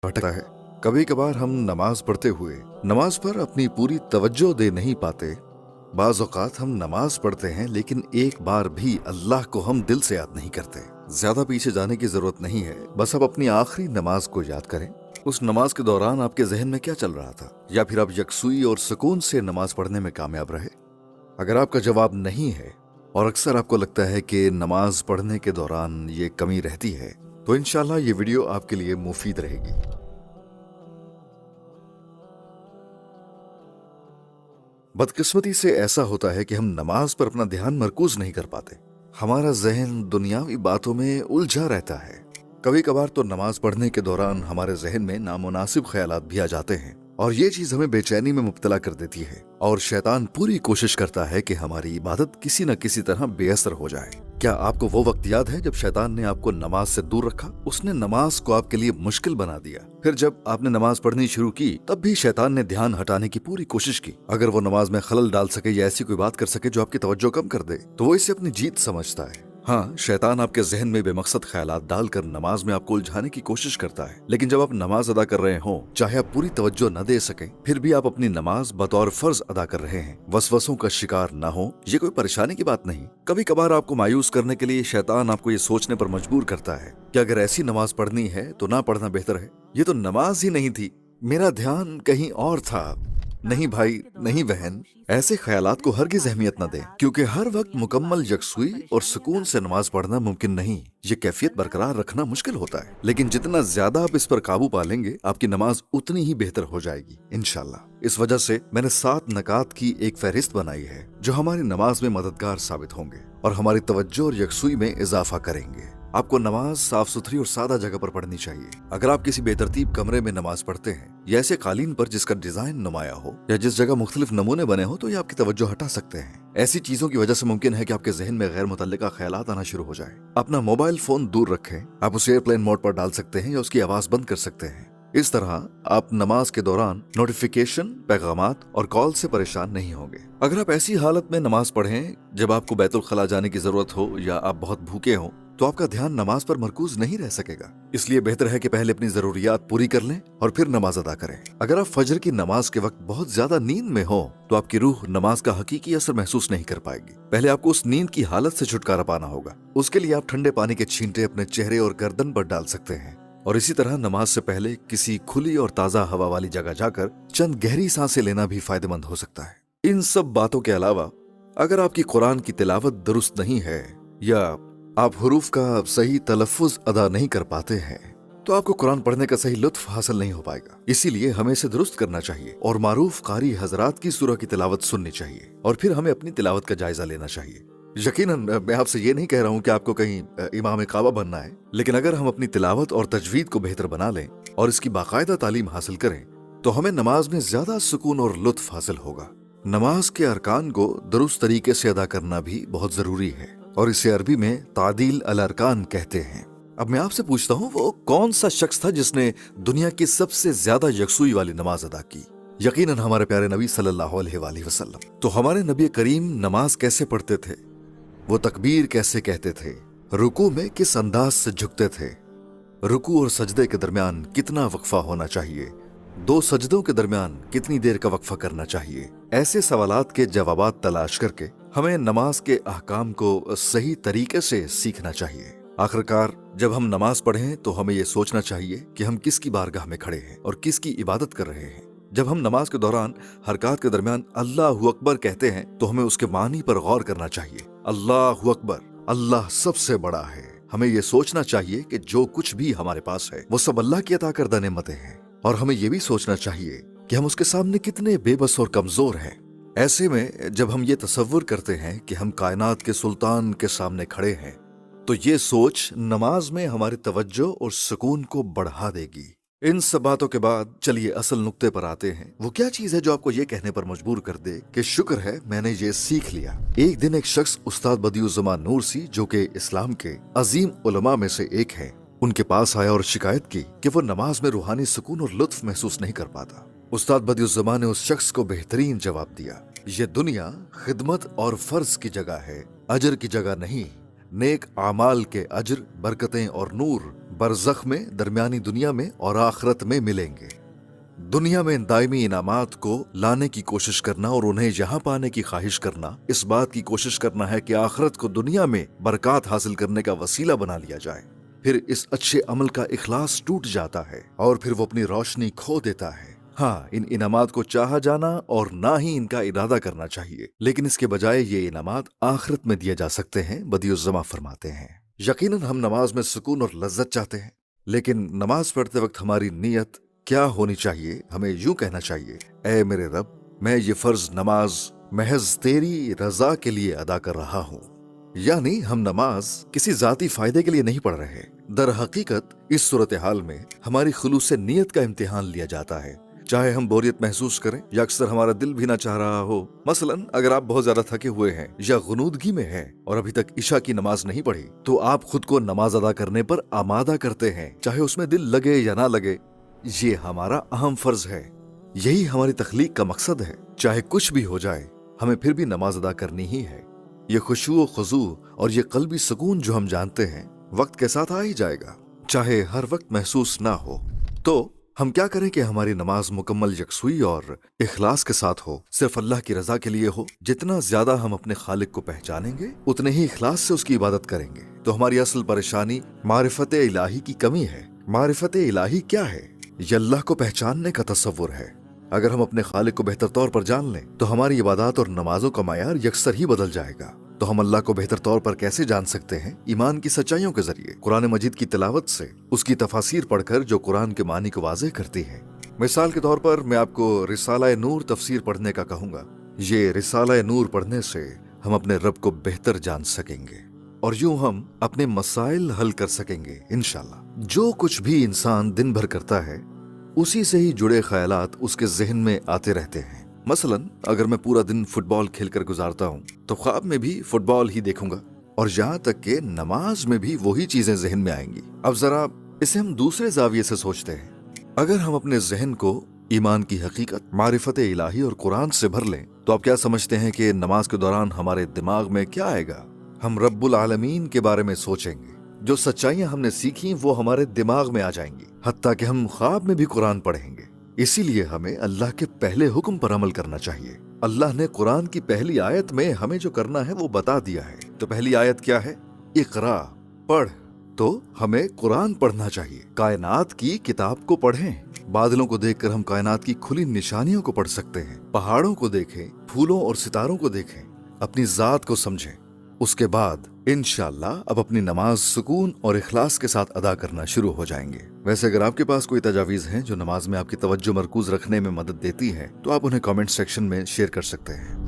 भटकता है। कभी कभार हम नमाज पढ़ते हुए नमाज पर अपनी पूरी तवज्जो दे नहीं पाते। बाज़ औक़ात हम नमाज पढ़ते हैं लेकिन एक बार भी अल्लाह को हम दिल से याद नहीं करते। ज्यादा पीछे जाने की जरूरत नहीं है, बस आप अपनी आखिरी नमाज को याद करें। उस नमाज के दौरान आपके जहन में क्या चल रहा था, या फिर आप यकसुई और सुकून से नमाज पढ़ने में कामयाब रहे? अगर आपका जवाब नहीं है और अक्सर आपको लगता है कि नमाज पढ़ने के दौरान ये कमी रहती है, तो इंशाल्लाह ये वीडियो आपके लिए मुफीद रहेगी। बदकिस्मती से ऐसा होता है कि हम नमाज पर अपना ध्यान मरकूज नहीं कर पाते। हमारा जहन दुनियावी बातों में उलझा रहता है। कभी कभार तो नमाज पढ़ने के दौरान हमारे जहन में नामुनासिब ख्यालात भी आ जाते हैं और ये चीज हमें बेचैनी में मुब्तला कर देती है और शैतान पूरी कोशिश करता है कि हमारी इबादत किसी न किसी तरह बेअसर हो जाए। क्या आपको वो वक्त याद है जब शैतान ने आपको नमाज से दूर रखा? उसने नमाज को आपके लिए मुश्किल बना दिया। फिर जब आपने नमाज पढ़नी शुरू की तब भी शैतान ने ध्यान हटाने की पूरी कोशिश की। अगर वो नमाज में खलल डाल सके या ऐसी कोई बात कर सके जो आपकी तवज्जो कम कर दे, तो वो इसे अपनी जीत समझता है। हाँ, शैतान आपके जहन में बेमकसद ख्यालात डालकर नमाज में आपको उलझाने की कोशिश करता है, लेकिन जब आप नमाज अदा कर रहे हो, चाहे आप पूरी तवज्जो न दे सके, फिर भी आप अपनी नमाज बतौर फर्ज अदा कर रहे हैं, वसवसों का शिकार न हो, ये कोई परेशानी की बात नहीं। कभी कभार आपको मायूस करने के लिए शैतान आपको ये सोचने पर मजबूर करता है कि अगर ऐसी नमाज पढ़नी है तो ना पढ़ना बेहतर है, ये तो नमाज ही नहीं थी, मेरा ध्यान कहीं और था। नहीं भाई, नहीं बहन, ऐसे ख्यालात को हरगिज अहमियत न दें, क्योंकि हर वक्त मुकम्मल यकसुई और सुकून से नमाज पढ़ना मुमकिन नहीं। ये कैफियत बरकरार रखना मुश्किल होता है, लेकिन जितना ज्यादा आप इस पर काबू पालेंगे, आपकी नमाज उतनी ही बेहतर हो जाएगी इंशाल्लाह। इस वजह से मैंने 7 नकात की एक फहरिस्त बनाई है जो हमारी नमाज में मददगार साबित होंगे और हमारी तवज्जो और यकसुई में इजाफा करेंगे। आपको नमाज साफ सुथरी और सादा जगह पर पढ़नी चाहिए। अगर आप किसी बेतरतीब कमरे में नमाज पढ़ते हैं या ऐसे कालीन पर जिसका डिजाइन नुमाया हो या जिस जगह मुख्तलिफ नमूने बने हो, तो ये आपकी तवज्जो हटा सकते हैं। ऐसी चीजों की वजह से मुमकिन है कि आपके जहन में गैर मुतल्लिका ख्यालात आना शुरू हो जाए। अपना मोबाइल फोन दूर रखें। आप उसे एयरप्लेन मोड पर डाल सकते हैं या उसकी आवाज बंद कर सकते हैं। इस तरह आप नमाज के दौरान नोटिफिकेशन, पैगामात और कॉल से परेशान नहीं होंगे। अगर आप ऐसी हालत में नमाज पढ़ें जब आपको बैतुल खला जाने की जरूरत हो या आप बहुत भूखे हो, तो आपका ध्यान नमाज पर मरकूज नहीं रह सकेगा। इसलिए बेहतर है कि पहले अपनी जरूरियात पूरी कर लें और फिर नमाज अदा करें। अगर आप फजर की नमाज के वक्त बहुत ज्यादा नींद में हो, तो आपकी रूह नमाज का हकीकी असर महसूस नहीं कर पाएगी। पहले आपको उस नींद की हालत से छुटकारा पाना होगा। उसके लिए आप ठंडे पानी के छींटे अपने चेहरे और गर्दन पर डाल सकते हैं और इसी तरह नमाज से पहले किसी खुली और ताजा हवा वाली जगह जाकर चंद गहरी सांसें लेना भी फायदेमंद हो सकता है। इन सब बातों के अलावा अगर आपकी कुरान की तिलावत दुरुस्त नहीं है या आप हुरूफ का सही तलफ़ुज़ अदा नहीं कर पाते हैं, तो आपको कुरान पढ़ने का सही लुत्फ हासिल नहीं हो पाएगा। इसीलिए हमें इसे दुरुस्त करना चाहिए और मारूफ कारी हजरात की सूरह की तिलावत सुननी चाहिए और फिर हमें अपनी तिलावत का जायजा लेना चाहिए। यकीनन मैं आपसे ये नहीं कह रहा हूँ कि आपको कहीं इमाम काबा बनना है, लेकिन अगर हम अपनी तिलावत और तजवीद को बेहतर बना लें और इसकी बाकायदा तालीम हासिल करें, तो हमें नमाज में ज्यादा सुकून और लुत्फ हासिल होगा। नमाज के अरकान को दुरुस्त तरीके से अदा करना भी बहुत जरूरी है और इसे अरबी में तादील अल अरकान कहते हैं। अब मैं आपसे पूछता हूँ, वो कौन सा शख्स था जिसने दुनिया की सबसे ज्यादा यकसुई वाली नमाज अदा की? यकीनन हमारे प्यारे नबी सल्लल्लाहु अलैहि वसल्लम। तो हमारे नबी करीम नमाज कैसे पढ़ते थे, वो तकबीर कैसे कहते थे, रुकू में किस अंदाज से झुकते थे, रुकू और सजदे के दरमियान कितना वक्फा होना चाहिए, 2 सजदों के दरमियान कितनी देर का वक्फा करना चाहिए, ऐसे सवालात के जवाबात तलाश करके हमें नमाज के अहकाम को सही तरीके से सीखना चाहिए। आखिरकार जब हम नमाज पढ़ें तो हमें ये सोचना चाहिए कि हम किसकी बारगाह में खड़े हैं और किसकी इबादत कर रहे हैं। जब हम नमाज के दौरान हरकात के दरमियान अल्लाहु अकबर कहते हैं तो हमें उसके मानी पर गौर करना चाहिए। अल्लाहु अकबर, अल्लाह सबसे बड़ा है। हमें ये सोचना चाहिए कि जो कुछ भी हमारे पास है वो सब अल्लाह की अता करदा नेमतें हैं और हमें ये भी सोचना चाहिए कि हम उसके सामने कितने बेबस और कमजोर हैं। ऐसे में जब हम ये तसव्वुर करते हैं कि हम कायनात के सुल्तान के सामने खड़े हैं, तो ये सोच नमाज में हमारी तवज्जो और सुकून को बढ़ा देगी। इन सब बातों के बाद चलिए असल नुक्ते पर आते हैं। वो क्या चीज है जो आपको ये कहने पर मजबूर कर दे कि शुक्र है मैंने ये सीख लिया। एक दिन एक शख्स उस्ताद बदियुज़्ज़मान नूरसी, जो कि इस्लाम के अजीम उलमा में से एक है, उनके पास आया और शिकायत की कि वो नमाज में रूहानी सुकून और लुत्फ महसूस नहीं कर पाता। उस्ताद बदियुज़्ज़मान ने उस शख्स को बेहतरीन जवाब दिया, ये दुनिया खिदमत और फर्ज की जगह है, अजर की जगह नहीं। नेक आमाल के अज्र, बरकतें और नूर बरज़ख में, दरमियानी दुनिया में और आखिरत में मिलेंगे। दुनिया में दायमी इनामात को लाने की कोशिश करना और उन्हें यहाँ पाने की ख्वाहिश करना, इस बात की कोशिश करना है कि आखिरत को दुनिया में बरकत हासिल करने का वसीला बना लिया जाए। फिर इस अच्छे अमल का इखलास टूट जाता है और फिर वो अपनी रोशनी खो देता है। हाँ, इन इनामात को चाहा जाना और ना ही इनका इरादा करना चाहिए, लेकिन इसके बजाय ये इनामात आखिरत में दिए जा सकते हैं। बदियुज़्ज़मा फरमाते हैं, यकीनन हम नमाज में सुकून और लज्जत चाहते हैं, लेकिन नमाज पढ़ते वक्त हमारी नीयत क्या होनी चाहिए? हमें यूं कहना चाहिए, ऐ मेरे रब, मैं ये फर्ज नमाज महज तेरी रजा के लिए अदा कर रहा हूँ। यानी हम नमाज किसी जाती फायदे के लिए नहीं पढ़ रहे। दर हकीकत इस सूरत हाल में हमारी खुलूस नियत का इम्तिहान लिया जाता है। चाहे हम बोरियत महसूस करें या अक्सर हमारा दिल भी ना चाह रहा हो। मसलन अगर आप बहुत ज्यादा थके हुए हैं या गुनूदगी में हैं और अभी तक इशा की नमाज नहीं पढ़ी, तो आप खुद को नमाज अदा करने पर आमादा करते हैं, चाहे उसमें दिल लगे या ना लगे। ये हमारा अहम फर्ज है, यही हमारी तख्लीक का मकसद है। चाहे कुछ भी हो जाए, हमें फिर भी नमाज अदा करनी ही है। ये खुशू खुजू और ये कल्बी सुकून जो हम जानते हैं, वक्त के साथ आ ही जाएगा, चाहे हर वक्त महसूस ना हो। तो हम क्या करें कि हमारी नमाज मुकम्मल यकसुई और इखलास के साथ हो, सिर्फ अल्लाह की रजा के लिए हो। जितना ज्यादा हम अपने खालिक को पहचानेंगे, उतने ही इखलास से उसकी इबादत करेंगे। तो हमारी असल परेशानी मारिफत इलाही की कमी है। मारिफत इलाही क्या है? ये अल्लाह को पहचानने का तसव्वुर है। अगर हम अपने खालिक को बेहतर तौर पर जान लें, तो हमारी इबादत और नमाजों का मायार यकसर ही बदल जाएगा। तो हम अल्लाह को बेहतर तौर पर कैसे जान सकते हैं? ईमान की सच्चाइयों के जरिए, कुरान मजीद की तिलावत से, उसकी तफासीर पढ़कर जो कुरान के मानी को वाज़ेह करती है। मिसाल के तौर पर मैं आपको रिसाला नूर तफसीर पढ़ने का कहूँगा। ये रिसाला नूर पढ़ने से हम अपने रब को बेहतर जान सकेंगे और यूं हम अपने मसाइल हल कर सकेंगे इंशाअल्लाह। जो कुछ भी इंसान दिन भर करता है, उसी से ही जुड़े ख्यालात उसके जहन में आते रहते हैं। मसलन अगर मैं पूरा दिन फुटबॉल खेलकर गुजारता हूँ, तो ख्वाब में भी फुटबॉल ही देखूंगा और यहाँ तक कि नमाज में भी वही चीजें जहन में आएंगी। अब जरा इसे हम दूसरे जाविये से सोचते हैं। अगर हम अपने जहन को ईमान की हकीकत, मारिफत इलाही और कुरान से भर लें, तो आप क्या समझते हैं कि नमाज के दौरान हमारे दिमाग में क्या आएगा? हम रब्बुल आलमीन के बारे में सोचेंगे। जो सच्चाइयां हमने सीखी वो हमारे दिमाग में आ जाएंगी, हत्ता कि हम ख्वाब में भी कुरान पढ़ेंगे। इसीलिए हमें अल्लाह के पहले हुक्म पर अमल करना चाहिए। अल्लाह ने कुरान की पहली आयत में हमें जो करना है वो बता दिया है। तो पहली आयत क्या है? इकरा, पढ़। तो हमें कुरान पढ़ना चाहिए। कायनात की किताब को पढ़ें। बादलों को देखकर हम कायनात की खुली निशानियों को पढ़ सकते हैं। पहाड़ों को देखें, फूलों और सितारों को देखें, अपनी जात को समझें। उसके बाद इंशाअल्लाह अब अपनी नमाज सुकून और इखलास के साथ अदा करना शुरू हो जाएंगे। वैसे अगर आपके पास कोई तजावीज़ हैं जो नमाज में आपकी तवज्जो मरकूज रखने में मदद देती है, तो आप उन्हें कमेंट सेक्शन में शेयर कर सकते हैं।